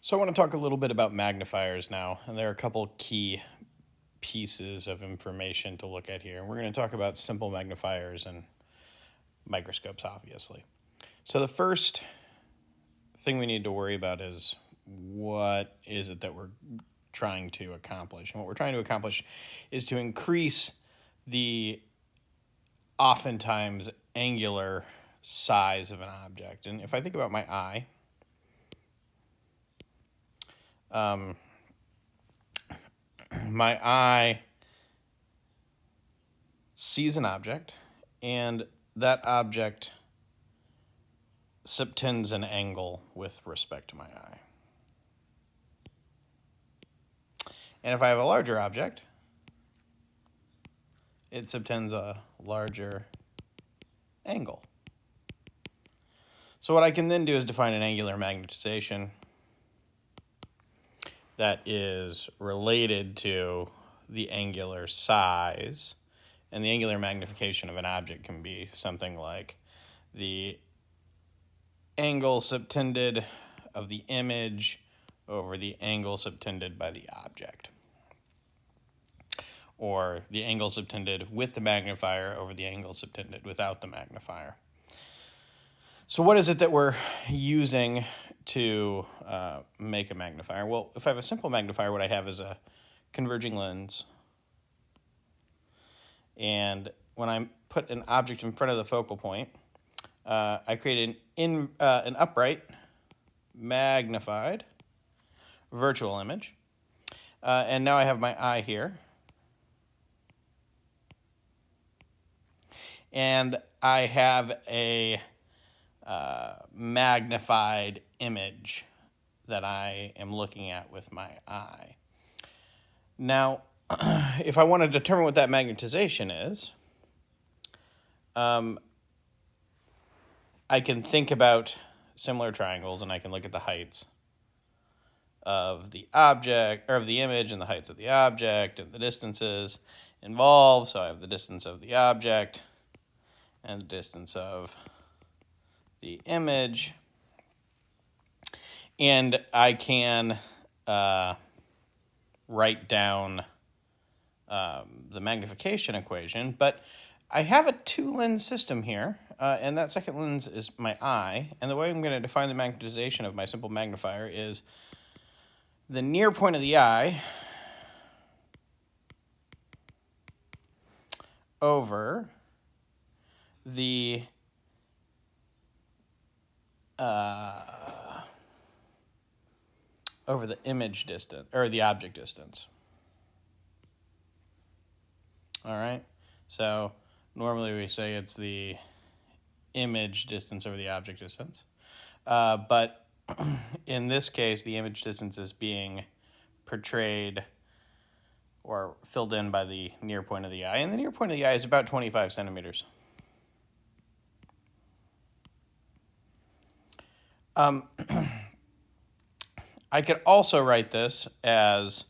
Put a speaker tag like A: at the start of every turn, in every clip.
A: So I want to talk a little bit about magnifiers now, and there are a couple key pieces of information to look at here. We're going to talk about simple magnifiers and microscopes, obviously. So the first thing we need to worry about is what is it that we're trying to accomplish? And what we're trying to accomplish is to increase the oftentimes angular size of an object. And if I think about my eye, my eye sees an object, and that object subtends an angle with respect to my eye. And if I have a larger object, it subtends a larger angle. So what I can then do is define an angular magnetization that is related to the angular size. And the angular magnification of an object can be something like the angle subtended of the image over the angle subtended by the object, or the angle subtended with the magnifier over the angle subtended without the magnifier. So what is it that we're using to make a magnifier? Well, if I have a simple magnifier, what I have is a converging lens. And when I put an object in front of the focal point, I create an upright, magnified, virtual image. And now I have my eye here. And I have a magnified image that I am looking at with my eye. Now, if I want to determine what that magnetization is, I can think about similar triangles, and I can look at the heights of the object, or of the image, and the heights of the object, and the distances involved. So I have the distance of the object and the distance of the image, and I can write down the magnification equation, but I have a two-lens system here, and that second lens is my eye, and the way I'm going to define the magnetization of my simple magnifier is the near point of the eye over the image distance, or the object distance. All right, so normally we say it's the image distance over the object distance, but in this case, the image distance is being portrayed or filled in by the near point of the eye, and the near point of the eye is about 25 centimeters. I could also write this as,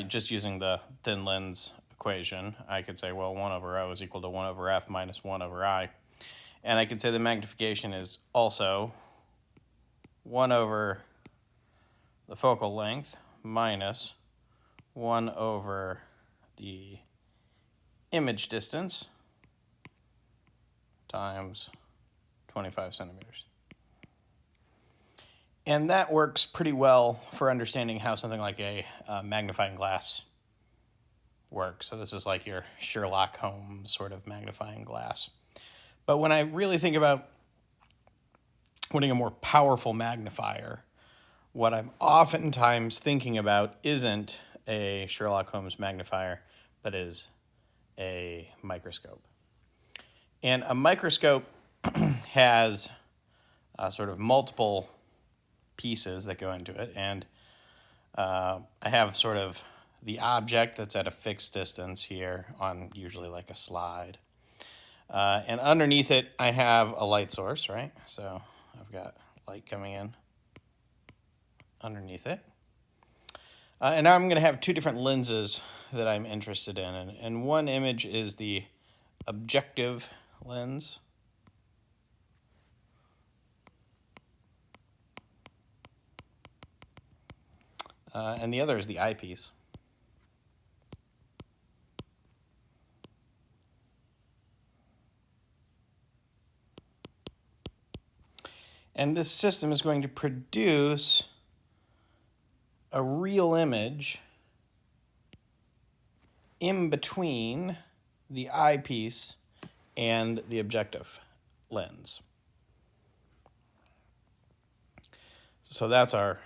A: just using the thin lens equation, I could say, well, 1 over O is equal to 1 over F minus 1 over I. And I could say the magnification is also 1 over the focal length minus 1 over the image distance times 25 centimeters. And that works pretty well for understanding how something like a magnifying glass works. So this is like your Sherlock Holmes sort of magnifying glass. But when I really think about putting a more powerful magnifier, what I'm oftentimes thinking about isn't a Sherlock Holmes magnifier, but is a microscope. And a microscope has sort of multiple pieces that go into it, and I have sort of the object that's at a fixed distance here on usually like a slide, and underneath it I have a light source, right? So I've got light coming in underneath it, and now I'm going to have two different lenses that I'm interested in, and one image is the objective lens, and the other is the eyepiece. And this system is going to produce a real image in between the eyepiece and the objective lens. So that's our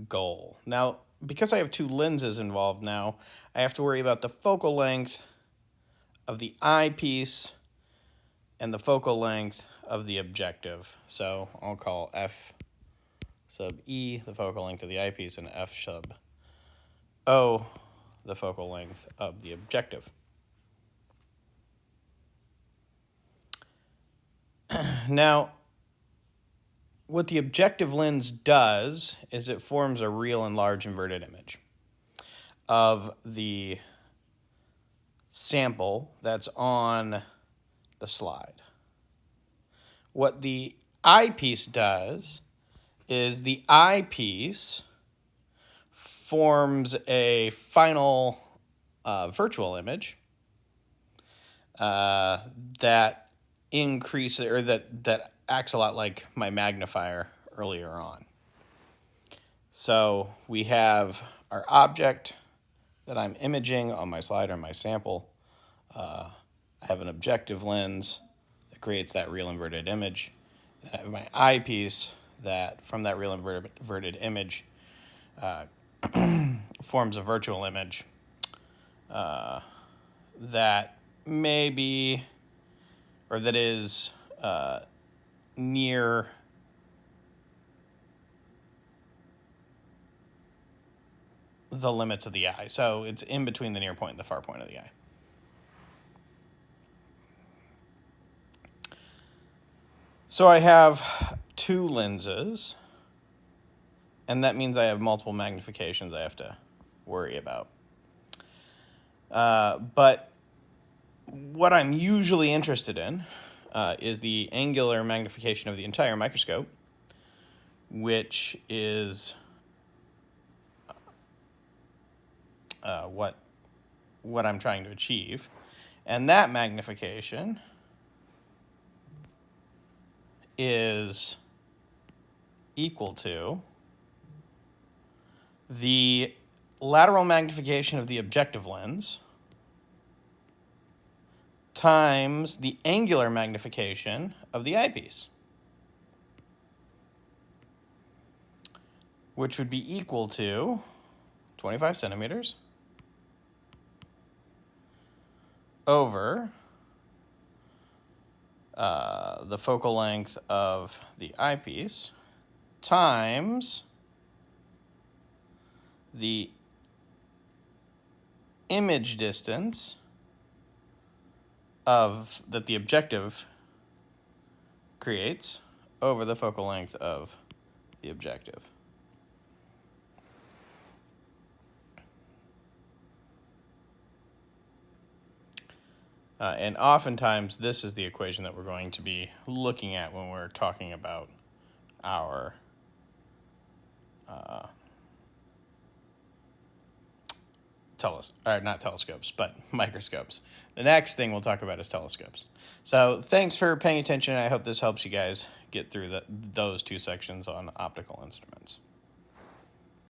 A: goal. Now, because I have two lenses involved now, I have to worry about the focal length of the eyepiece and the focal length of the objective. So I'll call F sub E the focal length of the eyepiece and F sub O the focal length of the objective. Now, what the objective lens does is it forms a real and large inverted image of the sample that's on the slide. What the eyepiece does is the eyepiece forms a final virtual image that increases, or that acts a lot like my magnifier earlier on. So we have our object that I'm imaging on my slide or my sample. I have an objective lens that creates that real inverted image. I have my eyepiece that, from that real inverted image, forms a virtual image that may be, or that is near the limits of the eye. So it's in between the near point and the far point of the eye. So I have two lenses, and that means I have multiple magnifications I have to worry about. But what I'm usually interested in is the angular magnification of the entire microscope, which is what I'm trying to achieve. And that magnification is equal to the lateral magnification of the objective lens times the angular magnification of the eyepiece, which would be equal to 25 centimeters over the focal length of the eyepiece times the image distance that the objective creates over the focal length of the objective. And oftentimes, this is the equation that we're going to be looking at when we're talking about our not telescopes, but microscopes. The next thing we'll talk about is telescopes. So thanks for paying attention. I hope this helps you guys get through those two sections on optical instruments.